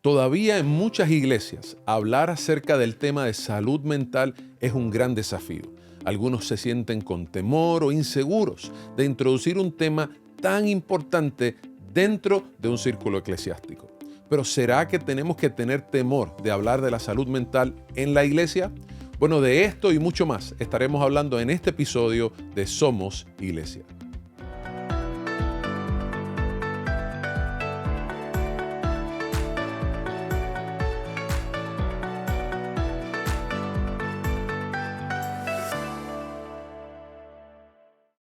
Todavía en muchas iglesias, hablar acerca del tema de salud mental es un gran desafío. Algunos se sienten con temor o inseguros de introducir un tema tan importante dentro de un círculo eclesiástico. Pero ¿será que tenemos que tener temor de hablar de la salud mental en la iglesia? Bueno, de esto y mucho más estaremos hablando en este episodio de Somos Iglesia.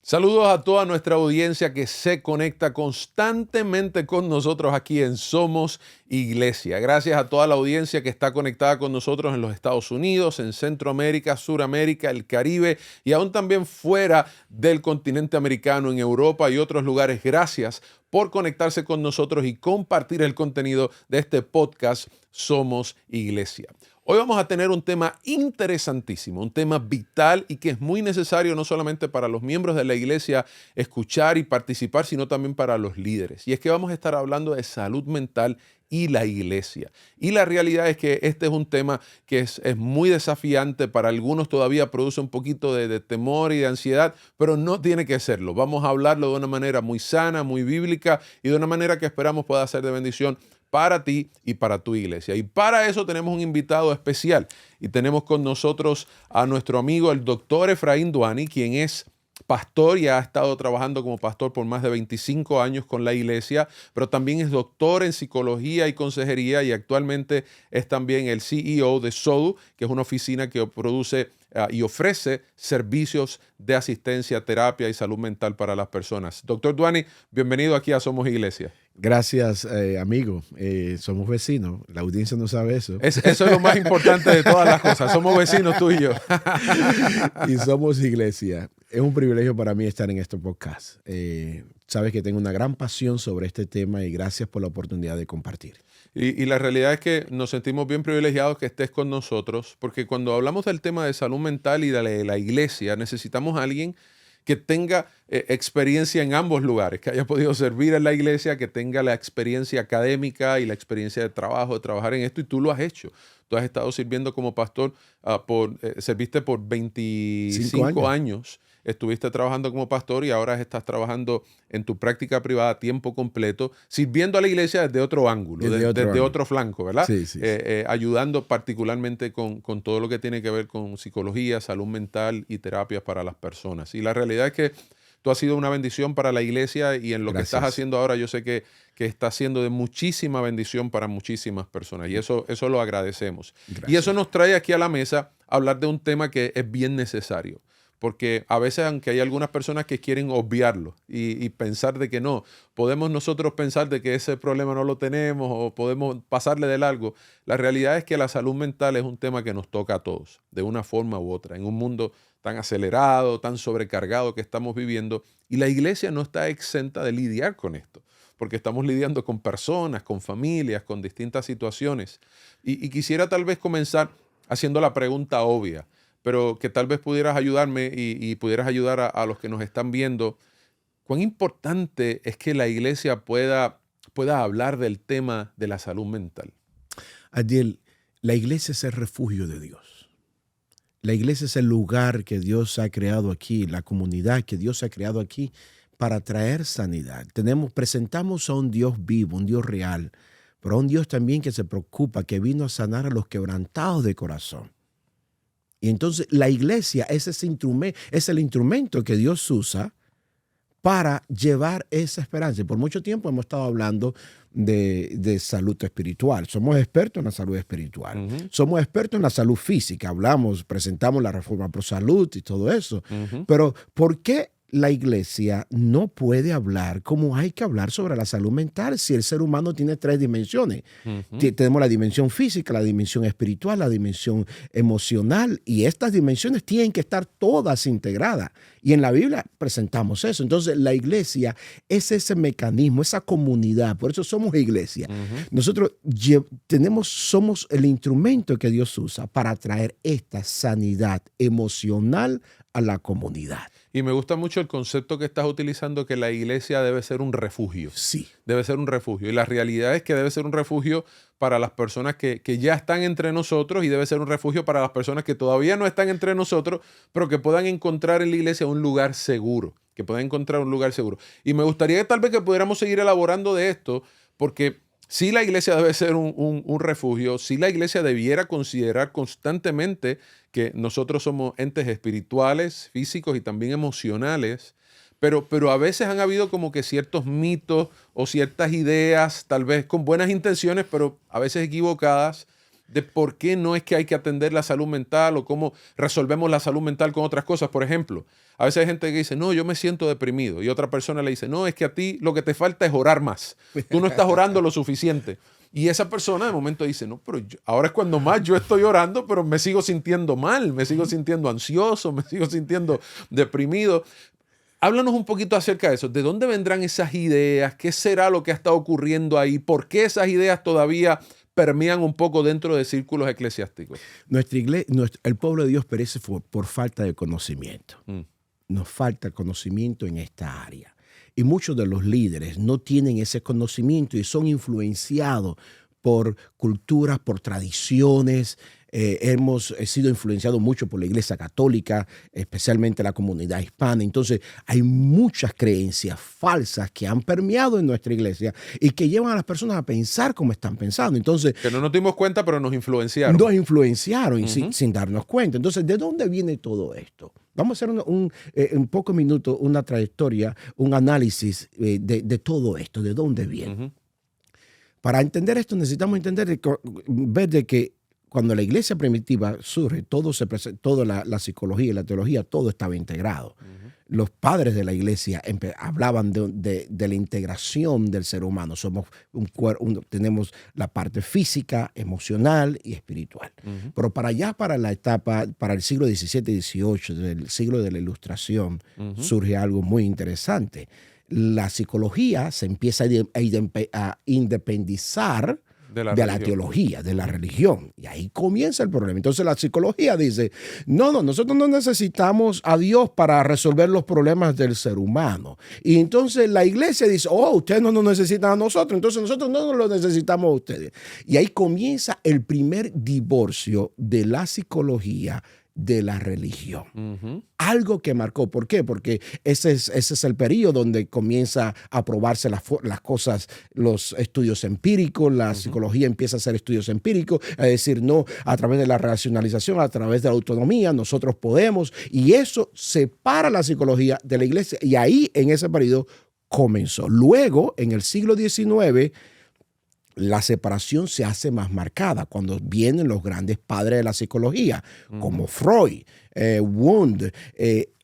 Saludos a toda nuestra audiencia que se conecta constantemente con nosotros aquí en Somos Iglesia. Gracias a toda la audiencia que está conectada con nosotros en los Estados Unidos, en Centroamérica, Suramérica, el Caribe y aún también fuera del continente americano, en Europa y otros lugares. Gracias por conectarse con nosotros y compartir el contenido de este podcast Somos Iglesia. Hoy vamos a tener un tema interesantísimo, un tema vital y que es muy necesario no solamente para los miembros de la iglesia escuchar y participar, sino también para los líderes. Y es que vamos a estar hablando de salud mental y la iglesia. Y la realidad es que este es un tema que es muy desafiante, para algunos todavía produce un poquito de temor y de ansiedad, pero no tiene que serlo. Vamos a hablarlo de una manera muy sana, muy bíblica y de una manera que esperamos pueda ser de bendición para ti y para tu iglesia. Y para eso tenemos un invitado especial y tenemos con nosotros a nuestro amigo el doctor Efraín Duani, quien es pastor y ha estado trabajando como pastor por más de 25 años con la iglesia, pero también es doctor en psicología y consejería y actualmente es también el CEO de SODU, que es una oficina que produce y ofrece servicios de asistencia, terapia y salud mental para las personas. Doctor Duani, bienvenido aquí a Somos Iglesia. Gracias, amigo. Somos vecinos. La audiencia no sabe eso. Eso es lo más importante de todas las cosas. Somos vecinos tú y yo. Y somos iglesia. Es un privilegio para mí estar en este podcast. Sabes que tengo una gran pasión sobre este tema y gracias por la oportunidad de compartir. Y la realidad es que nos sentimos bien privilegiados que estés con nosotros, porque cuando hablamos del tema de salud mental y de la iglesia, necesitamos a alguien que tenga experiencia en ambos lugares, que haya podido servir en la iglesia, que tenga la experiencia académica y la experiencia de trabajo, de trabajar en esto, y tú lo has hecho. Tú has estado sirviendo como pastor, serviste por 25 años. Estuviste trabajando como pastor y ahora estás trabajando en tu práctica privada a tiempo completo, sirviendo a la iglesia desde otro ángulo, desde otro flanco, ¿verdad? Sí, sí. Ayudando particularmente con todo lo que tiene que ver con psicología, salud mental y terapias para las personas. Y la realidad es que tú has sido una bendición para la iglesia y en lo que estás haciendo ahora yo sé que está siendo de muchísima bendición para muchísimas personas y eso lo agradecemos. Gracias. Y eso nos trae aquí a la mesa a hablar de un tema que es bien necesario. Porque a veces, aunque hay algunas personas que quieren obviarlo y pensar de que no, podemos nosotros pensar de que ese problema no lo tenemos o podemos pasarle de largo, la realidad es que la salud mental es un tema que nos toca a todos, de una forma u otra, en un mundo tan acelerado, tan sobrecargado que estamos viviendo, y la iglesia no está exenta de lidiar con esto, porque estamos lidiando con personas, con familias, con distintas situaciones. Y quisiera tal vez comenzar haciendo la pregunta obvia, pero que tal vez pudieras ayudarme y pudieras ayudar a los que nos están viendo. ¿Cuán importante es que la iglesia pueda hablar del tema de la salud mental? Adiel, la iglesia es el refugio de Dios. La iglesia es el lugar que Dios ha creado aquí, la comunidad que Dios ha creado aquí para traer sanidad. Presentamos a un Dios vivo, un Dios real, pero a un Dios también que se preocupa, que vino a sanar a los quebrantados de corazón. Y entonces la iglesia es el instrumento que Dios usa para llevar esa esperanza. Por mucho tiempo hemos estado hablando de salud espiritual. Somos expertos en la salud espiritual. Uh-huh. Somos expertos en la salud física. Presentamos la Reforma Pro Salud y todo eso. Uh-huh. Pero ¿por qué la iglesia no puede hablar como hay que hablar sobre la salud mental si el ser humano tiene 3 dimensiones? Uh-huh. Tenemos la dimensión física, la dimensión espiritual, la dimensión emocional, y estas dimensiones tienen que estar todas integradas. Y en la Biblia presentamos eso. Entonces la iglesia es ese mecanismo, esa comunidad. Por eso somos iglesia. Uh-huh. Nosotros somos el instrumento que Dios usa para traer esta sanidad emocional a la comunidad. Y me gusta mucho el concepto que estás utilizando, que la iglesia debe ser un refugio. Sí. Debe ser un refugio. Y la realidad es que debe ser un refugio para las personas que ya están entre nosotros, y debe ser un refugio para las personas que todavía no están entre nosotros, pero que puedan encontrar en la iglesia un lugar seguro, que puedan encontrar un lugar seguro. Y me gustaría que tal vez que pudiéramos seguir elaborando de esto, porque sí, la iglesia debe ser un refugio, sí, la iglesia debiera considerar constantemente que nosotros somos entes espirituales, físicos y también emocionales, pero a veces han habido como que ciertos mitos o ciertas ideas, tal vez con buenas intenciones, pero a veces equivocadas, de por qué no es que hay que atender la salud mental o cómo resolvemos la salud mental con otras cosas. Por ejemplo, a veces hay gente que dice, no, yo me siento deprimido, y otra persona le dice, no, es que a ti lo que te falta es orar más. Tú no estás orando lo suficiente. Y esa persona de momento dice, no, pero ahora es cuando más yo estoy orando, pero me sigo sintiendo mal, me sigo sintiendo ansioso, me sigo sintiendo deprimido. Háblanos un poquito acerca de eso. ¿De dónde vendrán esas ideas? ¿Qué será lo que ha estado ocurriendo ahí? ¿Por qué esas ideas todavía permean un poco dentro de círculos eclesiásticos? Nuestra iglesia, el pueblo de Dios perece por falta de conocimiento. Nos falta conocimiento en esta área. Y muchos de los líderes no tienen ese conocimiento y son influenciados por culturas, por tradiciones. Hemos sido influenciados mucho por la Iglesia Católica, especialmente la comunidad hispana. Entonces, hay muchas creencias falsas que han permeado en nuestra iglesia y que llevan a las personas a pensar como están pensando. Entonces, que no nos dimos cuenta, pero nos influenciaron. Nos influenciaron sin darnos cuenta. Entonces, ¿de dónde viene todo esto? Vamos a hacer en pocos minutos una trayectoria, un análisis de todo esto, de dónde viene. Para entender esto necesitamos ver de que cuando la iglesia primitiva surge, toda la psicología y la teología, todo estaba integrado. Los padres de la iglesia hablaban de la integración del ser humano. Tenemos la parte física, emocional y espiritual. Pero para la etapa, para el siglo XVII y XVIII, del siglo de la Ilustración, surge algo muy interesante. La psicología se empieza a independizar de la teología, de la religión. Y ahí comienza el problema. Entonces la psicología dice, no, nosotros no necesitamos a Dios para resolver los problemas del ser humano. Y entonces la iglesia dice, ustedes no nos necesitan a nosotros, entonces nosotros no lo necesitamos a ustedes. Y ahí comienza el primer divorcio de la psicología de la religión. Algo que marcó. ¿Por qué? Porque ese es el periodo donde comienza a probarse las cosas, los estudios empíricos, la psicología empieza a hacer estudios empíricos, es decir, no a través de la racionalización, a través de la autonomía, nosotros podemos, y eso separa la psicología de la iglesia, y ahí en ese periodo comenzó. Luego, en el siglo XIX, la separación se hace más marcada cuando vienen los grandes padres de la psicología, como Freud, Wundt.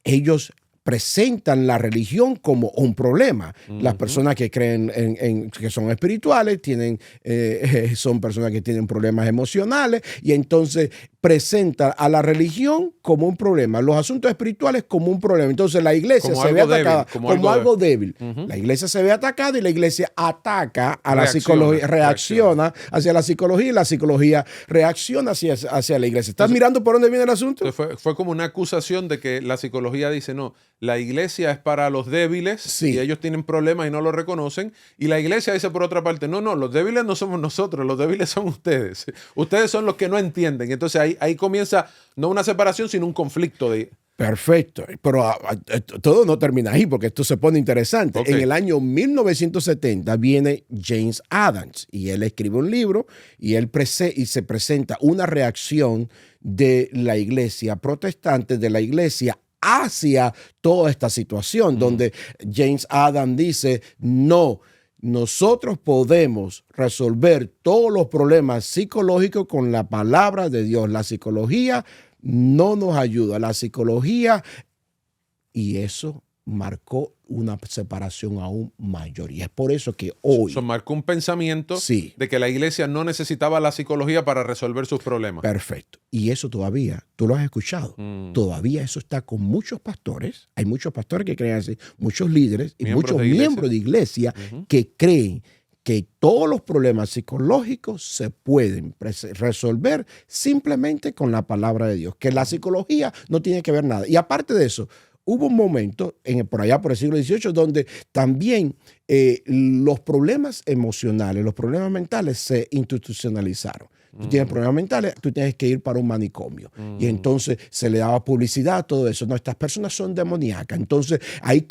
Ellos presentan la religión como un problema. Las personas que creen que son espirituales son personas que tienen problemas emocionales, y entonces presenta a la religión como un problema, los asuntos espirituales como un problema. Entonces la iglesia se ve atacada como algo débil. La iglesia se ve atacada y la iglesia ataca a la psicología, reacciona hacia la psicología, y la psicología reacciona hacia la iglesia. ¿Estás mirando por dónde viene el asunto? Fue como una acusación de que la psicología dice, no, la iglesia es para los débiles, y ellos tienen problemas y no lo reconocen, y la iglesia dice por otra parte, no, los débiles no somos nosotros, los débiles son ustedes. Ustedes son los que no entienden. Entonces ahí comienza no una separación, sino un conflicto de... Perfecto, pero todo no termina ahí, porque esto se pone interesante. En el año 1970 viene James Adams y él escribe un libro y se presenta una reacción de la iglesia protestante, de la iglesia hacia toda esta situación, donde James Adams dice, no, nosotros podemos resolver todos los problemas psicológicos con la palabra de Dios. La psicología no nos ayuda. La psicología, y eso marcó una separación aún mayor. Y es por eso que hoy... Eso marcó un pensamiento de que la iglesia no necesitaba la psicología para resolver sus problemas. Perfecto. Y eso todavía, tú lo has escuchado, todavía eso está con muchos pastores. Hay muchos pastores que creen así, muchos líderes y muchos miembros de iglesia que creen que todos los problemas psicológicos se pueden resolver simplemente con la palabra de Dios, que la psicología no tiene que ver nada. Y aparte de eso, hubo un momento, por allá por el siglo XVIII, donde también los problemas emocionales, los problemas mentales se institucionalizaron. Tú tienes problemas mentales, tú tienes que ir para un manicomio. Y entonces se le daba publicidad, todo eso. No, estas personas son demoníacas. Entonces ahí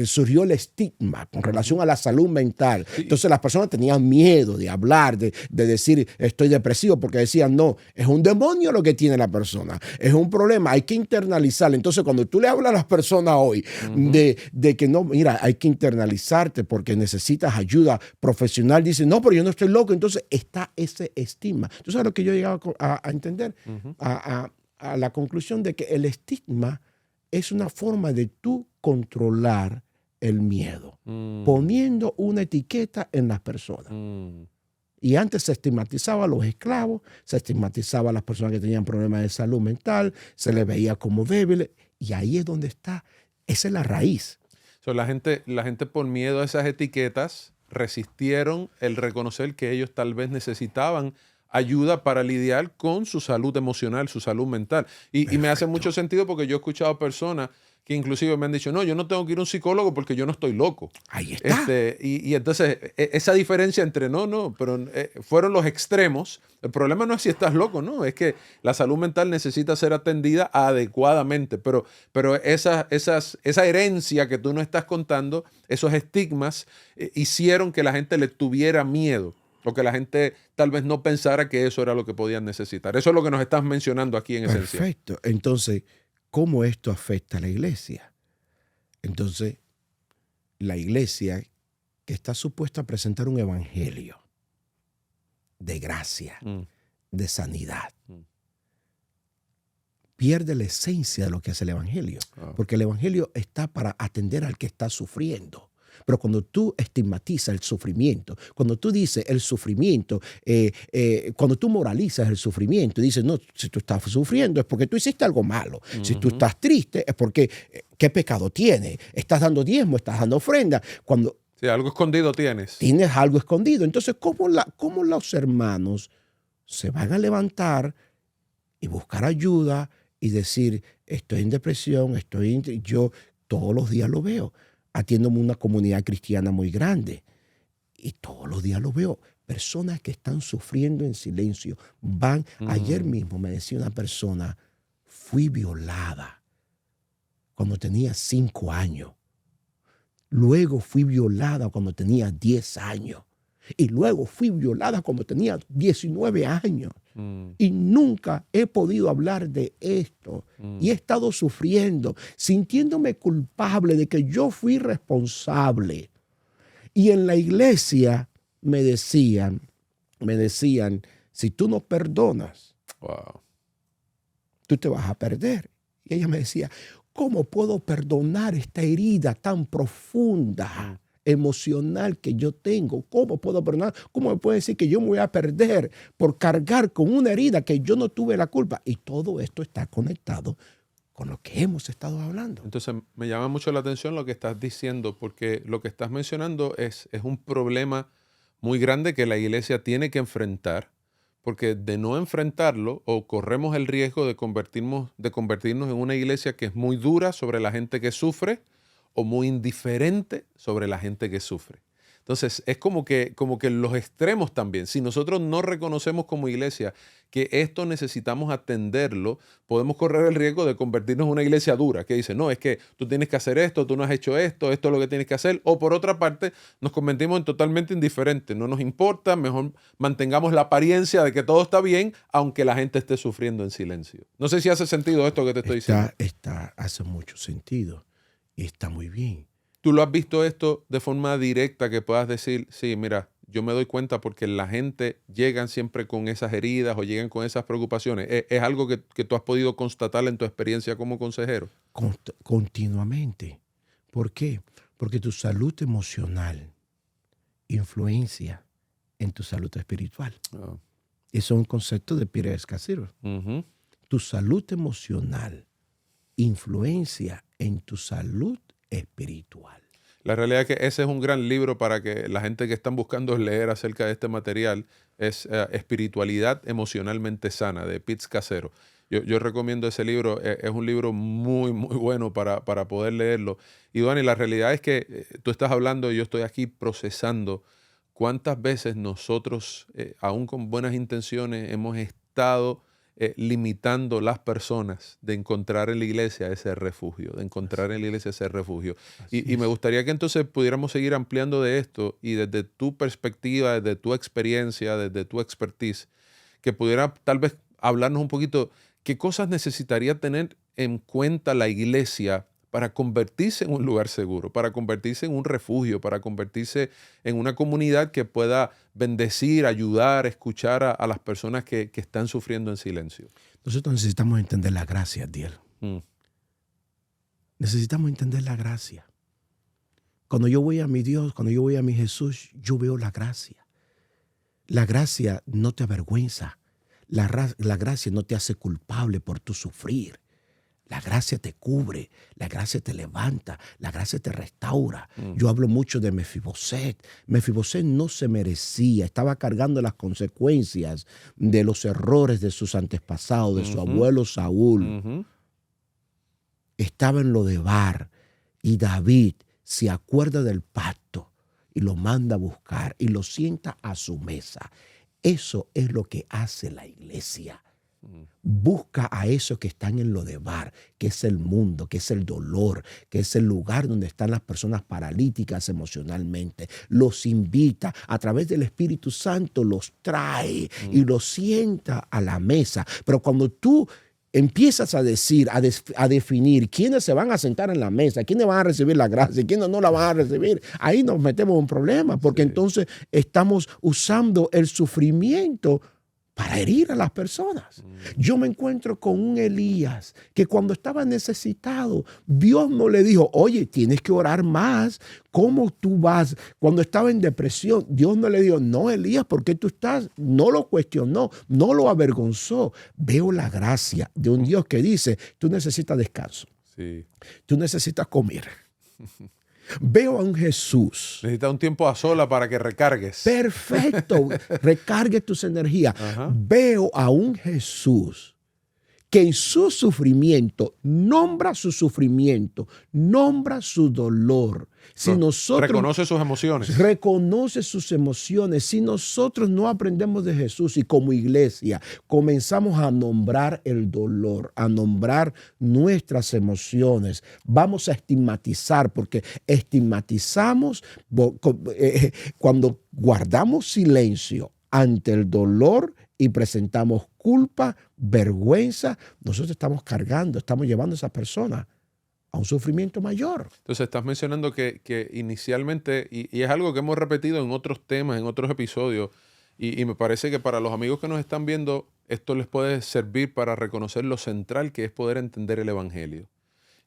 surgió el estigma con relación a la salud mental. Sí. Entonces las personas tenían miedo de hablar, de decir estoy depresivo, porque decían, no, es un demonio lo que tiene la persona. Es un problema, hay que internalizarlo. Entonces cuando tú le hablas a las personas hoy de que no, mira, hay que internalizarte porque necesitas ayuda profesional, dicen, no, pero yo no estoy loco. Entonces está ese estigma. ¿Tú sabes lo que yo he llegado a entender? A la conclusión de que el estigma es una forma de tú controlar el miedo, poniendo una etiqueta en las personas. Y antes se estigmatizaba a los esclavos, se estigmatizaba a las personas que tenían problemas de salud mental, se les veía como débiles, y ahí es donde está, esa es la raíz. La gente por miedo a esas etiquetas resistieron el reconocer que ellos tal vez necesitaban ayuda para lidiar con su salud emocional, su salud mental. Y me hace mucho sentido porque yo he escuchado personas que inclusive me han dicho, no, yo no tengo que ir a un psicólogo porque yo no estoy loco. Ahí está. Y entonces esa diferencia entre pero fueron los extremos. El problema no es si estás loco, no, es que la salud mental necesita ser atendida adecuadamente, pero esa herencia que tú no estás contando, esos estigmas, hicieron que la gente le tuviera miedo o que la gente tal vez no pensara que eso era lo que podían necesitar. Eso es lo que nos estás mencionando aquí en esencia. Perfecto. Entonces, ¿cómo esto afecta a la iglesia? Entonces, la iglesia que está supuesta a presentar un evangelio de gracia, de sanidad, pierde la esencia de lo que es el evangelio. Porque el evangelio está para atender al que está sufriendo. Pero cuando tú estigmatizas el sufrimiento, cuando tú dices el sufrimiento, cuando tú moralizas el sufrimiento y dices, no, si tú estás sufriendo es porque tú hiciste algo malo. Si tú estás triste es porque, ¿qué pecado tienes? Estás dando diezmo, estás dando ofrenda. Cuando sí, algo escondido tienes. Tienes algo escondido. Entonces, ¿cómo los hermanos se van a levantar y buscar ayuda y decir, estoy en depresión, yo todos los días lo veo? Atiendo una comunidad cristiana muy grande y todos los días lo veo. Personas que están sufriendo en silencio. Ayer mismo me decía una persona, fui violada cuando tenía 5 años. Luego fui violada cuando tenía 10 años. Y luego fui violada cuando tenía 19 años. Y nunca he podido hablar de esto. Y he estado sufriendo, sintiéndome culpable de que yo fui responsable. Y en la iglesia me decían, si tú no perdonas, tú te vas a perder. Y ella me decía, ¿cómo puedo perdonar esta herida tan profunda, emocional que yo tengo? ¿Cómo puedo perdonar? ¿Cómo me puede decir que yo me voy a perder por cargar con una herida que yo no tuve la culpa? Y todo esto está conectado con lo que hemos estado hablando. Entonces me llama mucho la atención lo que estás diciendo, porque lo que estás mencionando es un problema muy grande que la iglesia tiene que enfrentar, porque de no enfrentarlo o corremos el riesgo de convertirnos en una iglesia que es muy dura sobre la gente que sufre o muy indiferente sobre la gente que sufre. Entonces, es como que los extremos también. Si nosotros no reconocemos como iglesia que esto necesitamos atenderlo, podemos correr el riesgo de convertirnos en una iglesia dura, que dice, no, es que tú tienes que hacer esto, tú no has hecho esto es lo que tienes que hacer. O por otra parte, nos convertimos en totalmente indiferentes. No nos importa, mejor mantengamos la apariencia de que todo está bien, aunque la gente esté sufriendo en silencio. No sé si hace sentido esto que te estoy diciendo. Hace mucho sentido y está muy bien. ¿Tú lo has visto esto de forma directa que puedas decir, sí, mira, yo me doy cuenta porque la gente llegan siempre con esas heridas o llegan con esas preocupaciones? ¿Es algo que tú has podido constatar en tu experiencia como consejero? Continuamente. ¿Por qué? Porque tu salud emocional influencia en tu salud espiritual. Eso es un concepto de Peter Scazzero. Tu salud emocional influencia en tu salud espiritual. La realidad es que ese es un gran libro para que la gente que están buscando leer acerca de este material. Es Espiritualidad Emocionalmente Sana, de Pete Scazzero. Yo recomiendo ese libro. Es un libro muy, muy bueno para poder leerlo. Y Dani, la realidad es que tú estás hablando y yo estoy aquí procesando cuántas veces nosotros, aún con buenas intenciones, hemos estado limitando las personas de encontrar en la iglesia ese refugio, de encontrar en la iglesia ese refugio. Y me gustaría que entonces pudiéramos seguir ampliando de esto y desde tu perspectiva, desde tu experiencia, desde tu expertise, que pudiera tal vez hablarnos un poquito qué cosas necesitaría tener en cuenta la iglesia para convertirse en un lugar seguro, para convertirse en un refugio, para convertirse en una comunidad que pueda bendecir, ayudar, escuchar a las personas que están sufriendo en silencio. Nosotros necesitamos entender la gracia, Diel. Necesitamos entender la gracia. Cuando yo voy a mi Dios, cuando yo voy a mi Jesús, yo veo la gracia. La gracia no te avergüenza. La gracia no te hace culpable por tu sufrir. La gracia te cubre, la gracia te levanta, la gracia te restaura. Yo hablo mucho de Mefiboset. Mefiboset no se merecía, estaba cargando las consecuencias de los errores de sus antepasados, de su abuelo Saúl. Estaba en Lodebar y David se acuerda del pacto y lo manda a buscar y lo sienta a su mesa. Eso es lo que hace la iglesia. Busca a esos que están en Lodebar, que es el mundo, que es el dolor, que es el lugar donde están las personas paralíticas emocionalmente. Los invita a través del Espíritu Santo, los trae y los sienta a la mesa. Pero cuando tú empiezas a decir, a definir quiénes se van a sentar en la mesa, quiénes van a recibir la gracia, quiénes no la van a recibir, ahí nos metemos en un problema, porque entonces estamos usando el sufrimiento para herir a las personas. Yo me encuentro con un Elías que cuando estaba necesitado, Dios no le dijo, oye, tienes que orar más. ¿Cómo tú vas? Cuando estaba en depresión, Dios no le dijo, no, Elías, ¿por qué tú estás? No lo cuestionó, no lo avergonzó. Veo la gracia de un Dios que dice, tú necesitas descanso. Sí. Tú necesitas comer. Veo a un Jesús. Necesitas un tiempo a sola para que recargues. Perfecto. Recargue tus energías. Veo a un Jesús que en su sufrimiento nombra su sufrimiento, nombra su dolor. Si nosotros reconoce sus emociones. Reconoce sus emociones. Si nosotros no aprendemos de Jesús y como iglesia comenzamos a nombrar el dolor, a nombrar nuestras emociones, vamos a estigmatizar, porque estigmatizamos cuando guardamos silencio ante el dolor y presentamos culpa, vergüenza, nosotros estamos cargando, estamos llevando a esa persona a un sufrimiento mayor. Entonces estás mencionando que inicialmente, y es algo que hemos repetido en otros temas, en otros episodios, y me parece que para los amigos que nos están viendo, esto les puede servir para reconocer lo central que es poder entender el Evangelio.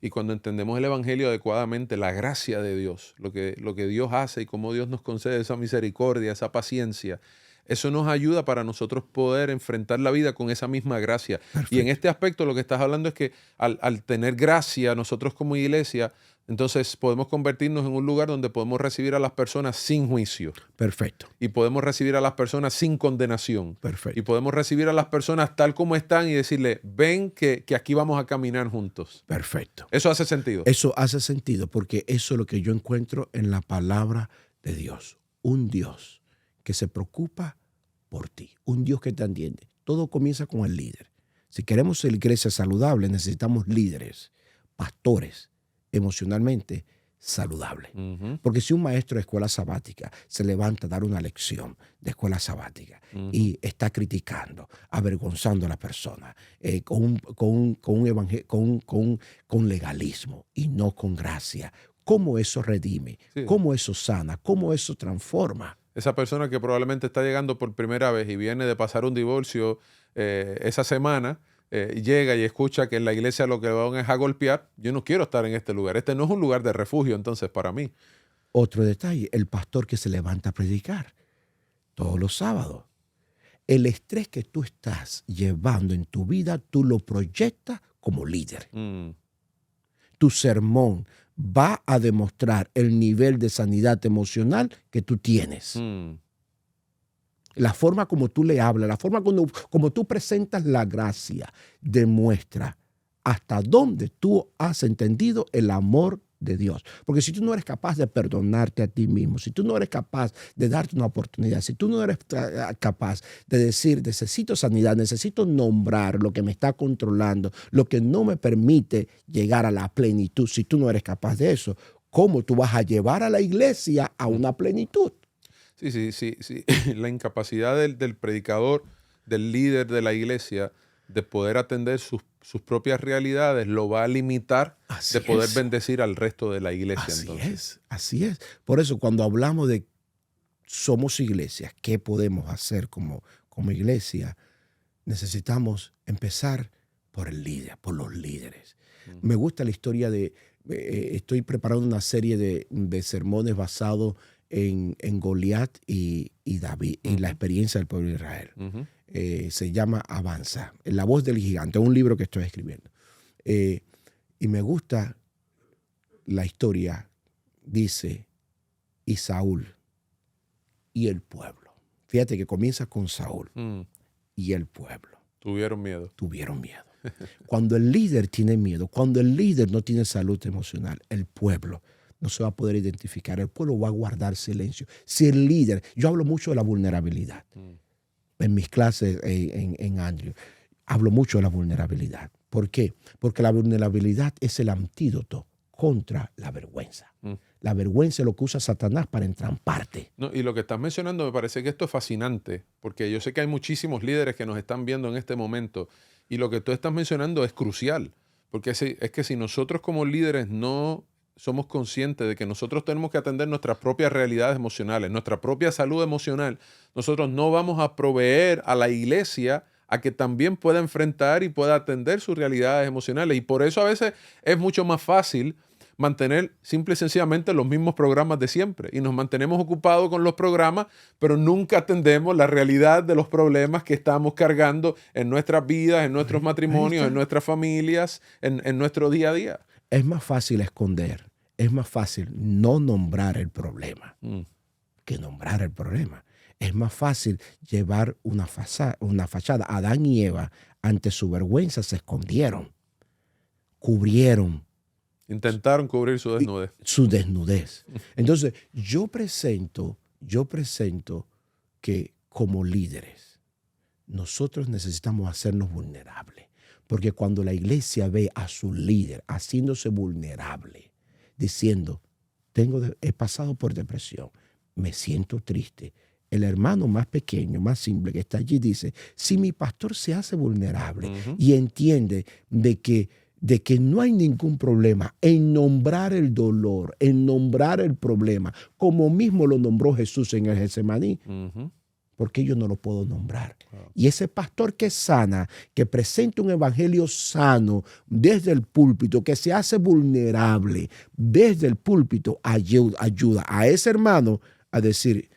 Y cuando entendemos el Evangelio adecuadamente, la gracia de Dios, lo que Dios hace y cómo Dios nos concede esa misericordia, esa paciencia, eso nos ayuda para nosotros poder enfrentar la vida con esa misma gracia. Perfecto. Y en este aspecto lo que estás hablando es que al tener gracia nosotros como iglesia, entonces podemos convertirnos en un lugar donde podemos recibir a las personas sin juicio. Perfecto. Y podemos recibir a las personas sin condenación. Perfecto. Y podemos recibir a las personas tal como están y decirle, ven que aquí vamos a caminar juntos. Perfecto. ¿Eso hace sentido? Eso hace sentido porque eso es lo que yo encuentro en la palabra de Dios. Un Dios que se preocupa por ti, un Dios que te entiende. Todo comienza con el líder. Si queremos ser iglesia saludable, necesitamos líderes, pastores, emocionalmente saludables. Porque si un maestro de escuela sabática se levanta a dar una lección de escuela sabática y está criticando, avergonzando a la persona con legalismo y no con gracia, ¿cómo eso redime? Sí. ¿Cómo eso sana? ¿Cómo eso transforma? Esa persona que probablemente está llegando por primera vez y viene de pasar un divorcio esa semana, llega y escucha que en la iglesia lo que van es a golpear. Yo no quiero estar en este lugar. Este no es un lugar de refugio entonces para mí. Otro detalle, el pastor que se levanta a predicar todos los sábados. El estrés que tú estás llevando en tu vida, tú lo proyectas como líder. Tu sermón va a demostrar el nivel de sanidad emocional que tú tienes. La forma como tú le hablas, la forma como tú presentas la gracia, demuestra hasta dónde tú has entendido el amor de Dios. Porque si tú no eres capaz de perdonarte a ti mismo, si tú no eres capaz de darte una oportunidad, si tú no eres capaz de decir, necesito sanidad, necesito nombrar lo que me está controlando, lo que no me permite llegar a la plenitud, si tú no eres capaz de eso, ¿cómo tú vas a llevar a la iglesia a una plenitud? Sí. La incapacidad del predicador, del líder de la iglesia, de poder atender sus propias realidades, lo va a limitar de poder bendecir al resto de la iglesia. Así es. Por eso cuando hablamos de somos iglesias, ¿qué podemos hacer como iglesia? Necesitamos empezar por el líder, por los líderes. Me gusta la historia estoy preparando una serie de sermones basados en Goliat y David y la experiencia del pueblo de Israel. Se llama Avanza, La voz del gigante, un libro que estoy escribiendo. Y me gusta la historia, dice, y Saúl y el pueblo. Fíjate que comienza con Saúl y el pueblo. Tuvieron miedo. Cuando el líder tiene miedo, cuando el líder no tiene salud emocional, el pueblo no se va a poder identificar. El pueblo va a guardar silencio. Si el líder, yo hablo mucho de la vulnerabilidad. En mis clases en Andrew, hablo mucho de la vulnerabilidad. ¿Por qué? Porque la vulnerabilidad es el antídoto contra la vergüenza. La vergüenza es lo que usa Satanás para entramparte. No, y lo que estás mencionando me parece que esto es fascinante, porque yo sé que hay muchísimos líderes que nos están viendo en este momento, y lo que tú estás mencionando es crucial, porque es que si nosotros como líderes no somos conscientes de que nosotros tenemos que atender nuestras propias realidades emocionales, nuestra propia salud emocional, nosotros no vamos a proveer a la iglesia a que también pueda enfrentar y pueda atender sus realidades emocionales. Y por eso a veces es mucho más fácil mantener simple y sencillamente los mismos programas de siempre. Y nos mantenemos ocupados con los programas, pero nunca atendemos la realidad de los problemas que estamos cargando en nuestras vidas, en nuestros matrimonios, en nuestras familias, en nuestro día a día. Es más fácil esconder, es más fácil no nombrar el problema que nombrar el problema. Es más fácil llevar una fachada. Adán y Eva, ante su vergüenza, se escondieron, cubrieron. Intentaron cubrir su desnudez. Su desnudez. Entonces, yo presento que como líderes, nosotros necesitamos hacernos vulnerables. Porque cuando la iglesia ve a su líder haciéndose vulnerable, diciendo, he pasado por depresión, me siento triste. El hermano más pequeño, más simple que está allí dice, si mi pastor se hace vulnerable y entiende de que no hay ningún problema en nombrar el dolor, en nombrar el problema, como mismo lo nombró Jesús en el Getsemaní, ¿por qué yo no lo puedo nombrar? Y ese pastor que sana, que presenta un evangelio sano desde el púlpito, que se hace vulnerable desde el púlpito, ayuda a ese hermano a decir,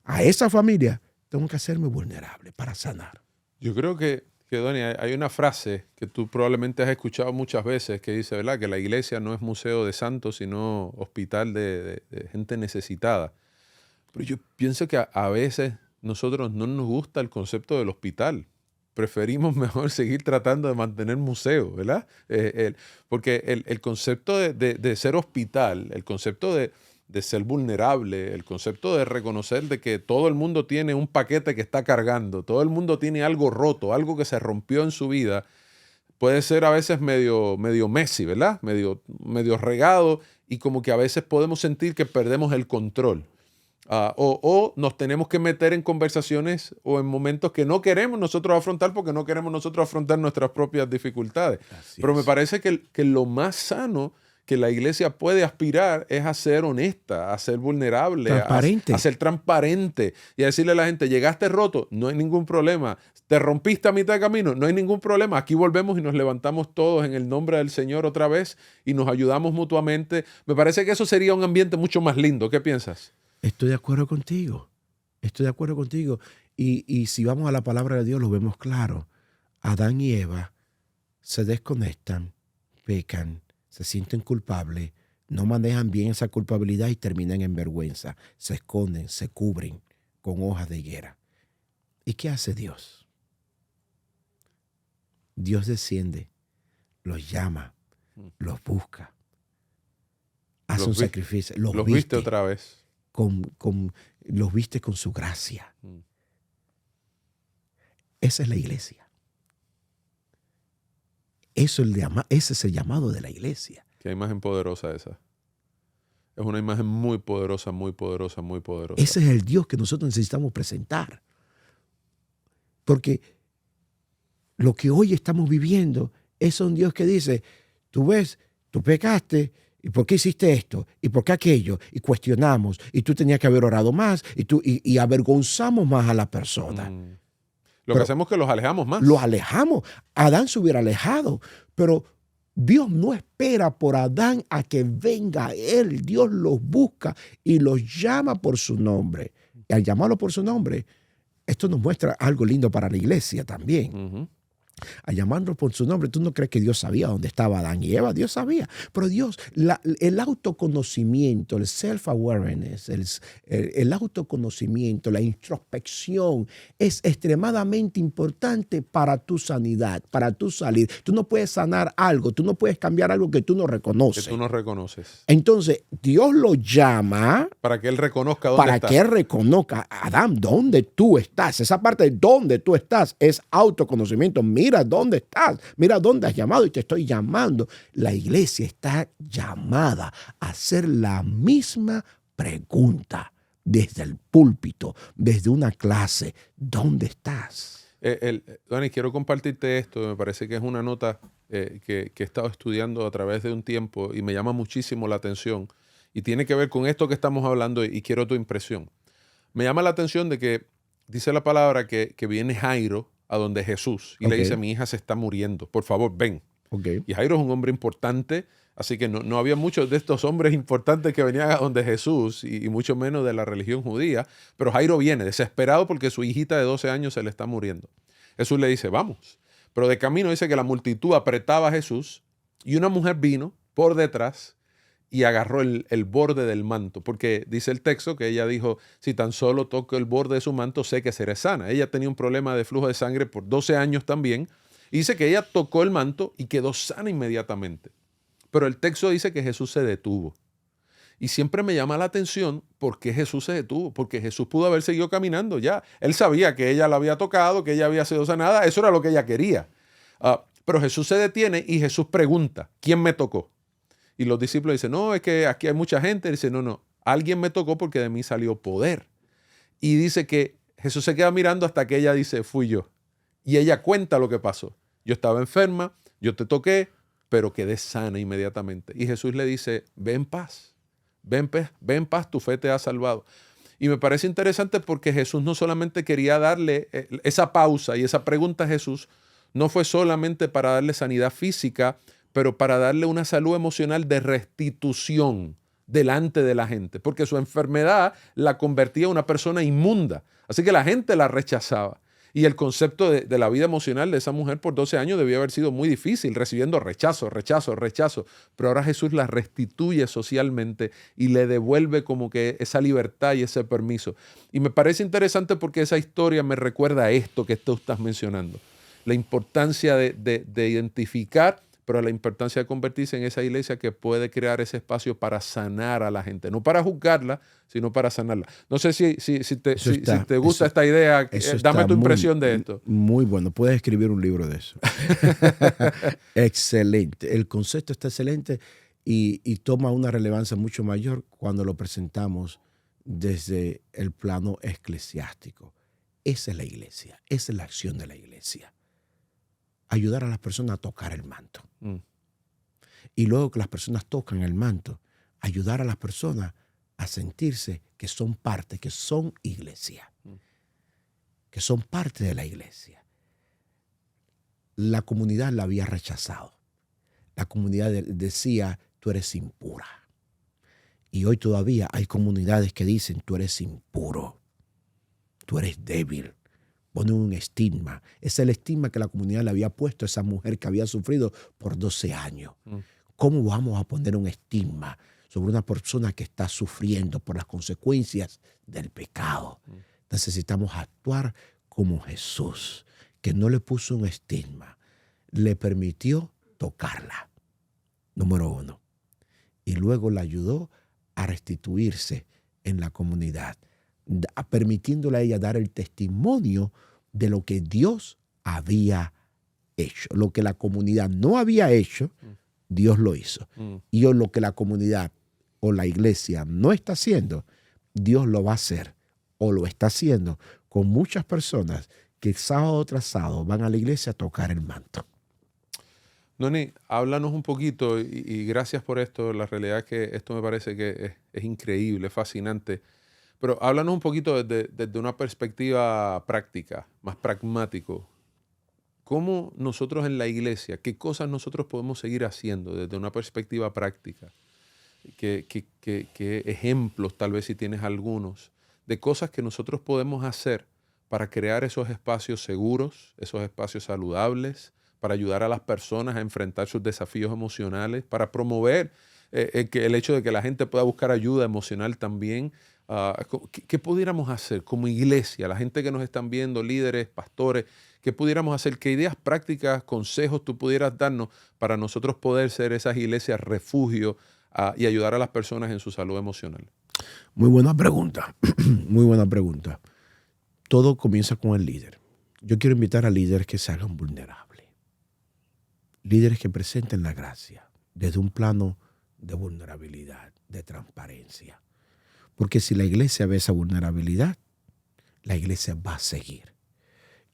a esa familia, tengo que hacerme vulnerable para sanar. Yo creo que Donny, hay una frase que tú probablemente has escuchado muchas veces que dice, ¿verdad?, que la iglesia no es museo de santos, sino hospital de gente necesitada. Pero yo pienso que a veces nosotros no nos gusta el concepto del hospital. Preferimos mejor seguir tratando de mantener museo, ¿verdad? Porque el concepto de ser hospital, el concepto de ser vulnerable, el concepto de reconocer de que todo el mundo tiene un paquete que está cargando, todo el mundo tiene algo roto, algo que se rompió en su vida, puede ser a veces medio messy, ¿verdad? Medio regado, y como que a veces podemos sentir que perdemos el control. O nos tenemos que meter en conversaciones o en momentos que no queremos nosotros afrontar porque no queremos nosotros afrontar nuestras propias dificultades. Pero me parece que lo más sano que la iglesia puede aspirar es a ser honesta, a ser vulnerable, a ser transparente y a decirle a la gente, llegaste roto, no hay ningún problema. Te rompiste a mitad de camino, no hay ningún problema. Aquí volvemos y nos levantamos todos en el nombre del Señor otra vez y nos ayudamos mutuamente. Me parece que eso sería un ambiente mucho más lindo. ¿Qué piensas? Estoy de acuerdo contigo. Y si vamos a la palabra de Dios, lo vemos claro. Adán y Eva se desconectan, pecan, se sienten culpables, no manejan bien esa culpabilidad y terminan en vergüenza. Se esconden, se cubren con hojas de higuera. ¿Y qué hace Dios? Dios desciende, los llama, los busca, hace un sacrificio, los viste otra vez. Los viste con su gracia. Esa es la iglesia. Ese es el llamado de la iglesia. Qué imagen poderosa esa. Es una imagen muy poderosa, muy poderosa, muy poderosa. Ese es el Dios que nosotros necesitamos presentar. Porque lo que hoy estamos viviendo es un Dios que dice, tú ves, tú pecaste, ¿y por qué hiciste esto? ¿Y por qué aquello? Y cuestionamos, y tú tenías que haber orado más, y avergonzamos más a la persona. Lo que hacemos es que los alejamos más. Los alejamos. Adán se hubiera alejado, pero Dios no espera por Adán a que venga él. Dios los busca y los llama por su nombre. Y al llamarlo por su nombre, esto nos muestra algo lindo para la iglesia también. A llamarlo por su nombre, ¿tú no crees que Dios sabía dónde estaba Adán y Eva? Dios sabía. Pero Dios, el autoconocimiento, el self-awareness, el autoconocimiento, la introspección es extremadamente importante para tu sanidad, para tu salir. Tú no puedes sanar algo, tú no puedes cambiar algo que tú no reconoces. Que tú no reconoces. Entonces, Dios lo llama para que Él reconozca dónde está. Para que Él reconozca, Adán, dónde tú estás. Esa parte de dónde tú estás es autoconocimiento. Mira dónde estás, mira dónde has llamado y te estoy llamando. La iglesia está llamada a hacer la misma pregunta desde el púlpito, desde una clase. ¿Dónde estás? Dani, quiero compartirte esto. Me parece que es una nota que he estado estudiando a través de un tiempo y me llama muchísimo la atención. Y tiene que ver con esto que estamos hablando y quiero tu impresión. Me llama la atención de que dice la palabra que viene Jairo a donde Jesús y le dice, mi hija se está muriendo, por favor, ven. Y Jairo es un hombre importante, así que no había muchos de estos hombres importantes que venían a donde Jesús y mucho menos de la religión judía, pero Jairo viene desesperado porque su hijita de 12 años se le está muriendo. Jesús le dice, vamos. Pero de camino dice que la multitud apretaba a Jesús y una mujer vino por detrás y agarró el borde del manto, porque dice el texto que ella dijo, si tan solo toco el borde de su manto, sé que seré sana. Ella tenía un problema de flujo de sangre por 12 años también, y dice que ella tocó el manto y quedó sana inmediatamente. Pero el texto dice que Jesús se detuvo. Y siempre me llama la atención por qué Jesús se detuvo, porque Jesús pudo haber seguido caminando ya. Él sabía que ella la había tocado, que ella había sido sanada, eso era lo que ella quería. Pero Jesús se detiene y Jesús pregunta, ¿quién me tocó? Y los discípulos dicen, no, es que aquí hay mucha gente. Dice, no, alguien me tocó porque de mí salió poder. Y dice que Jesús se queda mirando hasta que ella dice, fui yo. Y ella cuenta lo que pasó. Yo estaba enferma, yo te toqué, pero quedé sana inmediatamente. Y Jesús le dice, ve en paz, ve en paz, tu fe te ha salvado. Y me parece interesante porque Jesús no solamente quería darle esa pausa y esa pregunta a Jesús, no fue solamente para darle sanidad física, pero para darle una salud emocional de restitución delante de la gente, porque su enfermedad la convertía en una persona inmunda, así que la gente la rechazaba. Y el concepto de la vida emocional de esa mujer por 12 años debió haber sido muy difícil, recibiendo rechazo, pero ahora Jesús la restituye socialmente y le devuelve como que esa libertad y ese permiso. Y me parece interesante porque esa historia me recuerda a esto que tú estás mencionando, la importancia de identificar, pero la importancia de convertirse en esa iglesia que puede crear ese espacio para sanar a la gente, no para juzgarla, sino para sanarla. No sé si te gusta esta idea, dame tu impresión de esto. Muy bueno, puedes escribir un libro de eso. Excelente, el concepto está excelente y toma una relevancia mucho mayor cuando lo presentamos desde el plano eclesiástico. Esa es la iglesia, esa es la acción de la iglesia. Ayudar a las personas a tocar el manto. Y luego que las personas tocan el manto, ayudar a las personas a sentirse que son parte, que son iglesia, que son parte de la iglesia. La comunidad la había rechazado. La comunidad decía, tú eres impura. Y hoy todavía hay comunidades que dicen, tú eres impuro, tú eres débil. Ponen un estigma. Es el estigma que la comunidad le había puesto a esa mujer que había sufrido por 12 años. ¿Cómo vamos a poner un estigma sobre una persona que está sufriendo por las consecuencias del pecado? Necesitamos actuar como Jesús, que no le puso un estigma, le permitió tocarla, número uno, y luego la ayudó a restituirse en la comunidad, permitiéndole a ella dar el testimonio de lo que Dios había hecho. Lo que la comunidad no había hecho, Dios lo hizo. Y lo que la comunidad o la iglesia no está haciendo, Dios lo va a hacer o lo está haciendo con muchas personas que sábado tras sábado van a la iglesia a tocar el manto. Noni, háblanos un poquito y gracias por esto. La realidad es que esto me parece que es increíble, fascinante. Pero háblanos un poquito desde una perspectiva práctica, más pragmático. ¿Cómo nosotros en la iglesia, qué cosas nosotros podemos seguir haciendo desde una perspectiva práctica? ¿Qué ejemplos, tal vez si tienes algunos, de cosas que nosotros podemos hacer para crear esos espacios seguros, esos espacios saludables, para ayudar a las personas a enfrentar sus desafíos emocionales, para promover el hecho de que la gente pueda buscar ayuda emocional también? ¿Qué pudiéramos hacer como iglesia, la gente que nos están viendo, líderes, pastores? ¿Qué pudiéramos hacer? ¿Qué ideas prácticas, consejos tú pudieras darnos para nosotros poder ser esas iglesias refugio y ayudar a las personas en su salud emocional? Muy buena pregunta, muy buena pregunta. Todo comienza con el líder. Yo quiero invitar a líderes que se hagan vulnerables. Líderes que presenten la gracia desde un plano de vulnerabilidad, de transparencia. Porque si la iglesia ve esa vulnerabilidad, la iglesia va a seguir.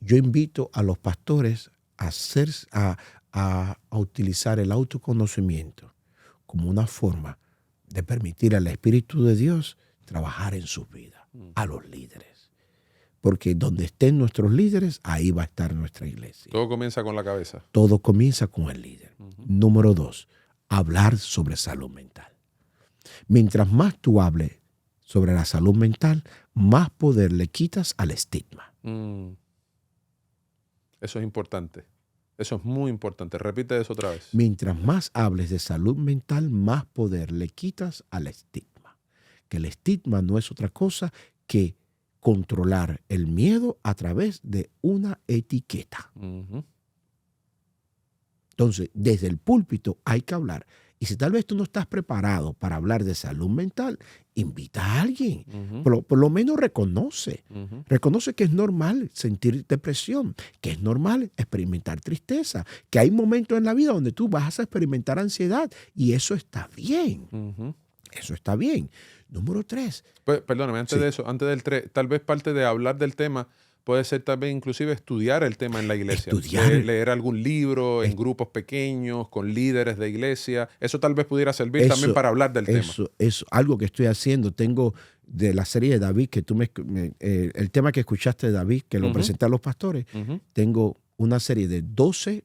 Yo invito a los pastores a utilizar el autoconocimiento como una forma de permitir al Espíritu de Dios trabajar en sus vidas, a los líderes. Porque donde estén nuestros líderes, ahí va a estar nuestra iglesia. Todo comienza con la cabeza. Todo comienza con el líder. Número 2, hablar sobre salud mental. Mientras más tú hables sobre la salud mental, más poder le quitas al estigma. Eso es importante. Eso es muy importante. Repite eso otra vez. Mientras más hables de salud mental, más poder le quitas al estigma. Que el estigma no es otra cosa que controlar el miedo a través de una etiqueta. Entonces, desde el púlpito hay que hablar. Y si tal vez tú no estás preparado para hablar de salud mental, invita a alguien. Por lo menos reconoce. Reconoce que es normal sentir depresión, que es normal experimentar tristeza, que hay momentos en la vida donde tú vas a experimentar ansiedad y eso está bien. Eso está bien. Número 3. Perdóname, antes de eso, antes del 3, tal vez parte de hablar del tema puede ser también inclusive estudiar el tema en la iglesia. Leer algún libro en grupos pequeños, con líderes de iglesia. Eso tal vez pudiera servir también para hablar del tema. Eso es algo que estoy haciendo. Tengo de la serie de David, que el tema que escuchaste de David, que lo presenté a los pastores, tengo una serie de 12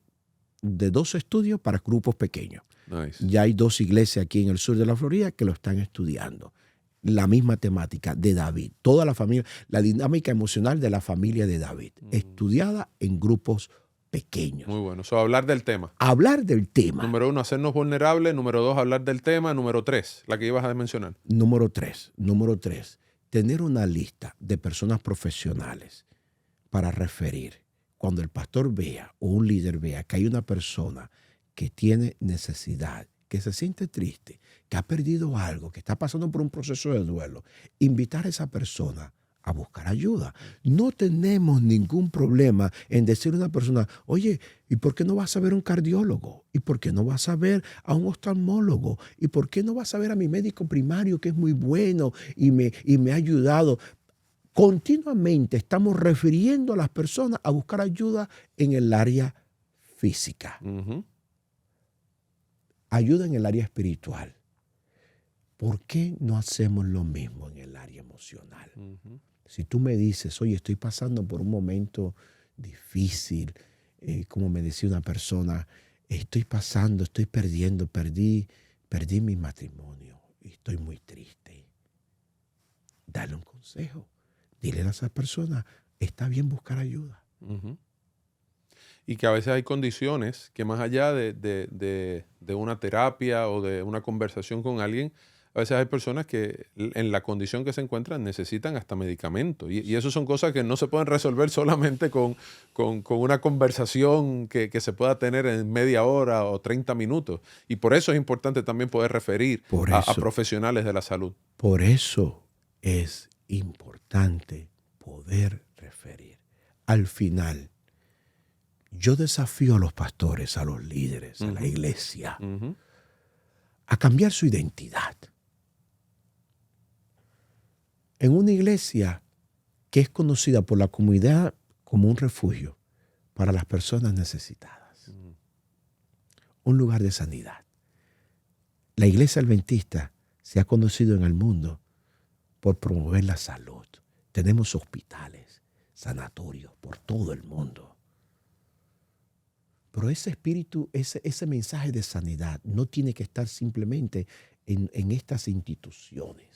estudios para grupos pequeños. Nice. Ya hay 2 iglesias aquí en el sur de la Florida que lo están estudiando. La misma temática de David, toda la familia, la dinámica emocional de la familia de David, estudiada en grupos pequeños. Muy bueno. Hablar del tema. Hablar del tema. Número 1, hacernos vulnerables. Número 2, hablar del tema. Número 3, la que ibas a mencionar. Número 3, tener una lista de personas profesionales para referir. Cuando el pastor vea o un líder vea que hay una persona que tiene necesidad, que se siente triste, que ha perdido algo, que está pasando por un proceso de duelo, invitar a esa persona a buscar ayuda. No tenemos ningún problema en decir a una persona, oye, ¿y por qué no vas a ver a un cardiólogo? ¿Y por qué no vas a ver a un oftalmólogo? ¿Y por qué no vas a ver a mi médico primario que es muy bueno y me ha ayudado? Continuamente estamos refiriendo a las personas a buscar ayuda en el área física. Ayuda en el área espiritual. ¿Por qué no hacemos lo mismo en el área emocional? Si tú me dices, oye, estoy pasando por un momento difícil, como me decía una persona, perdí mi matrimonio y estoy muy triste. Dale un consejo. Dile a esa persona, está bien buscar ayuda. Y que a veces hay condiciones que más allá de una terapia o de una conversación con alguien, A veces hay personas que en la condición que se encuentran necesitan hasta medicamentos. Y eso son cosas que no se pueden resolver solamente con una conversación que se pueda tener en media hora o 30 minutos. Y por eso es importante también poder referir a profesionales de la salud. Por eso es importante poder referir. Al final, yo desafío a los pastores, a los líderes, a la iglesia, a cambiar su identidad. En una iglesia que es conocida por la comunidad como un refugio para las personas necesitadas, un lugar de sanidad. La iglesia adventista se ha conocido en el mundo por promover la salud. Tenemos hospitales, sanatorios por todo el mundo. Pero ese espíritu, ese mensaje de sanidad no tiene que estar simplemente en estas instituciones.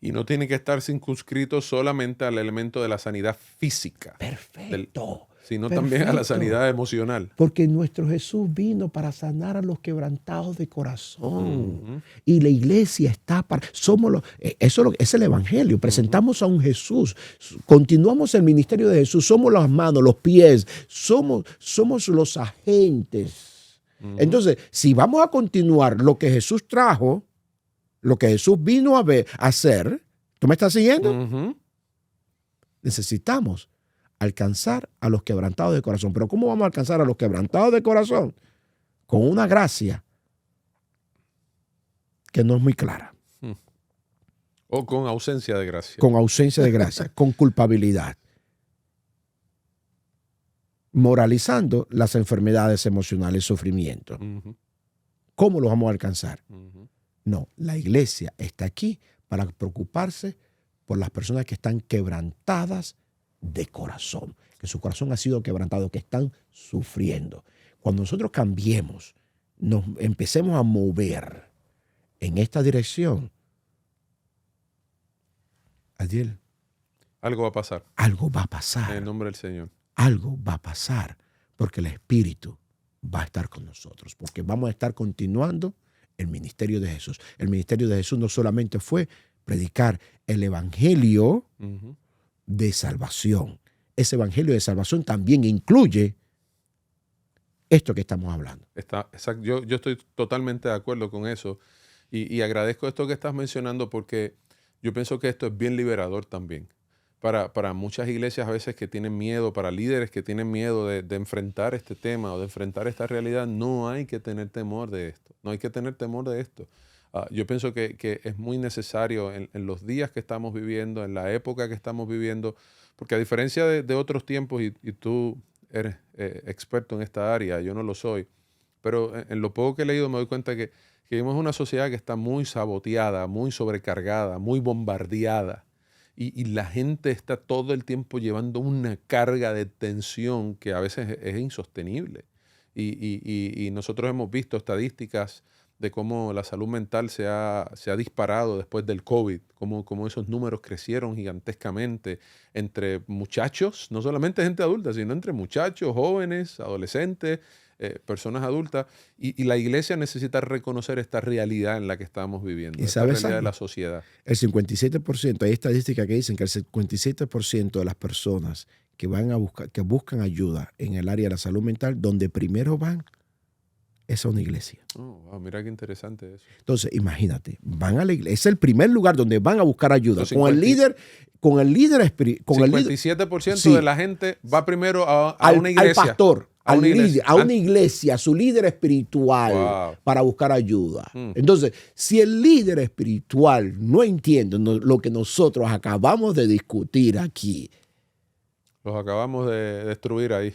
Y no tiene que estar circunscrito solamente al elemento de la sanidad física. Perfecto. Sino también a la sanidad emocional. Porque nuestro Jesús vino para sanar a los quebrantados de corazón. Y la iglesia está para... Eso es el evangelio. Presentamos a un Jesús. Continuamos el ministerio de Jesús. Somos las manos, los pies. Somos los agentes. Entonces, si vamos a continuar lo que Jesús trajo, lo que Jesús vino a hacer, ¿tú me estás siguiendo? Necesitamos alcanzar a los quebrantados de corazón. Pero ¿cómo vamos a alcanzar a los quebrantados de corazón? Con una gracia que no es muy clara. O con ausencia de gracia. Con ausencia de gracia, con culpabilidad. Moralizando las enfermedades emocionales, sufrimiento. ¿Cómo los vamos a alcanzar? No, la iglesia está aquí para preocuparse por las personas que están quebrantadas de corazón, que su corazón ha sido quebrantado, que están sufriendo. Cuando nosotros cambiemos, nos empecemos a mover en esta dirección, Adiel, algo va a pasar. Algo va a pasar. En el nombre del Señor. Algo va a pasar, porque el Espíritu va a estar con nosotros, porque vamos a estar continuando el ministerio de Jesús. El ministerio de Jesús no solamente fue predicar el evangelio de salvación. Ese evangelio de salvación también incluye esto que estamos hablando. Exacto. Yo estoy totalmente de acuerdo con eso y agradezco esto que estás mencionando porque yo pienso que esto es bien liberador también. Para muchas iglesias a veces que tienen miedo, para líderes que tienen miedo de enfrentar este tema o de enfrentar esta realidad, no hay que tener temor de esto. No hay que tener temor de esto. Yo pienso que es muy necesario en los días que estamos viviendo, en la época que estamos viviendo, porque a diferencia de otros tiempos, y tú eres experto en esta área, yo no lo soy, pero en lo poco que he leído me doy cuenta que vivimos en una sociedad que está muy saboteada, muy sobrecargada, muy bombardeada. Y la gente está todo el tiempo llevando una carga de tensión que a veces es insostenible. Y nosotros hemos visto estadísticas de cómo la salud mental se ha disparado después del COVID, cómo esos números crecieron gigantescamente entre muchachos, no solamente gente adulta, sino entre muchachos, jóvenes, adolescentes, personas adultas. Y la iglesia necesita reconocer esta realidad en la que estamos viviendo, esta realidad de la sociedad. El 57%, hay estadísticas que dicen que el 57% de las personas que buscan ayuda en el área de la salud mental, donde primero van, es a una iglesia. Oh, wow, mira qué interesante eso. Entonces, imagínate, van a la iglesia. Es el primer lugar donde van a buscar ayuda. Con el líder espiritual. 57% de la gente va primero a una iglesia. Al pastor, a una iglesia, a su líder espiritual, para buscar ayuda. Entonces, si el líder espiritual no entiende lo que nosotros acabamos de discutir aquí, los acabamos de destruir ahí.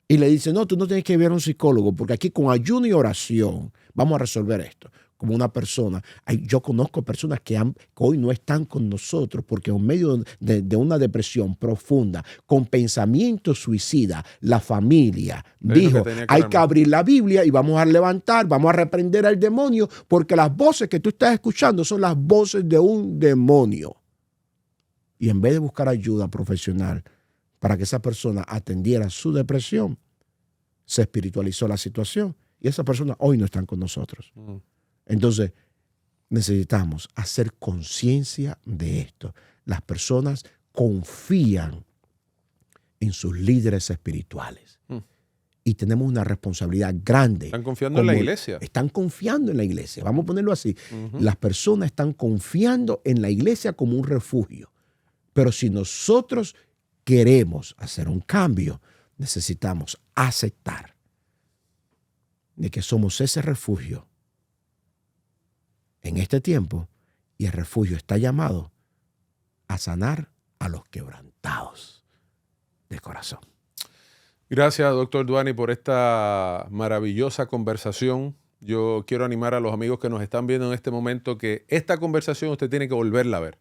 Y le dice, no, tú no tienes que ver a un psicólogo, porque aquí con ayuno y oración vamos a resolver esto. Como una persona, yo conozco personas que hoy no están con nosotros porque en medio de una depresión profunda, con pensamiento suicida, la familia dijo, hay que abrir la Biblia y vamos a levantar, vamos a reprender al demonio, porque las voces que tú estás escuchando son las voces de un demonio. Y en vez de buscar ayuda profesional para que esa persona atendiera su depresión, se espiritualizó la situación y esas personas hoy no están con nosotros. Entonces, necesitamos hacer conciencia de esto. Las personas confían en sus líderes espirituales. Y tenemos una responsabilidad grande. Están confiando en la iglesia. Están confiando en la iglesia. Vamos a ponerlo así. Uh-huh. Las personas están confiando en la iglesia como un refugio. Pero si nosotros queremos hacer un cambio, necesitamos aceptar de que somos ese refugio en este tiempo, y el refugio está llamado a sanar a los quebrantados de corazón. Gracias, doctor Duani, por esta maravillosa conversación. Yo quiero animar a los amigos que nos están viendo en este momento que esta conversación usted tiene que volverla a ver.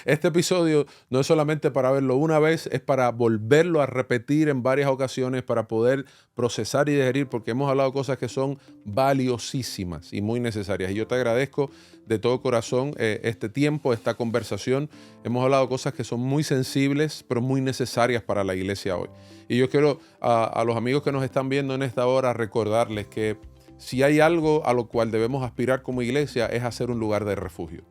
Este episodio no es solamente para verlo una vez, es para volverlo a repetir en varias ocasiones para poder procesar y digerir, porque hemos hablado cosas que son valiosísimas y muy necesarias. Y yo te agradezco de todo corazón este tiempo, esta conversación. Hemos hablado cosas que son muy sensibles, pero muy necesarias para la iglesia hoy. Y yo quiero a los amigos que nos están viendo en esta hora recordarles que si hay algo a lo cual debemos aspirar como iglesia es hacer un lugar de refugio.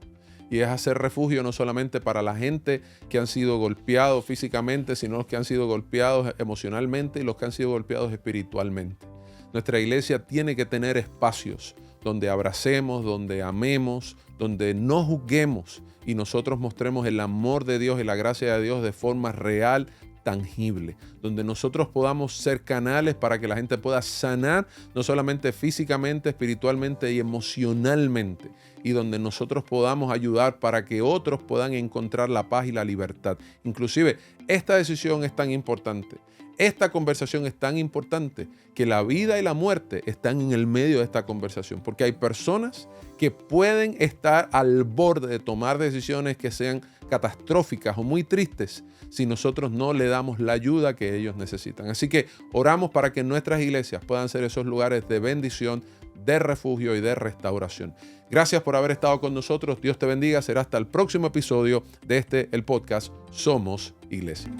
Y es hacer refugio no solamente para la gente que han sido golpeados físicamente, sino los que han sido golpeados emocionalmente y los que han sido golpeados espiritualmente. Nuestra iglesia tiene que tener espacios donde abracemos, donde amemos, donde no juzguemos y nosotros mostremos el amor de Dios y la gracia de Dios de forma real, tangible, donde nosotros podamos ser canales para que la gente pueda sanar no solamente físicamente, espiritualmente y emocionalmente, y donde nosotros podamos ayudar para que otros puedan encontrar la paz y la libertad. Inclusive, esta decisión es tan importante, esta conversación es tan importante que la vida y la muerte están en el medio de esta conversación, porque hay personas que pueden estar al borde de tomar decisiones que sean catastróficas o muy tristes si nosotros no le damos la ayuda que ellos necesitan. Así que oramos para que nuestras iglesias puedan ser esos lugares de bendición, de refugio y de restauración. Gracias por haber estado con nosotros. Dios te bendiga. Será hasta el próximo episodio de el podcast Somos Iglesia.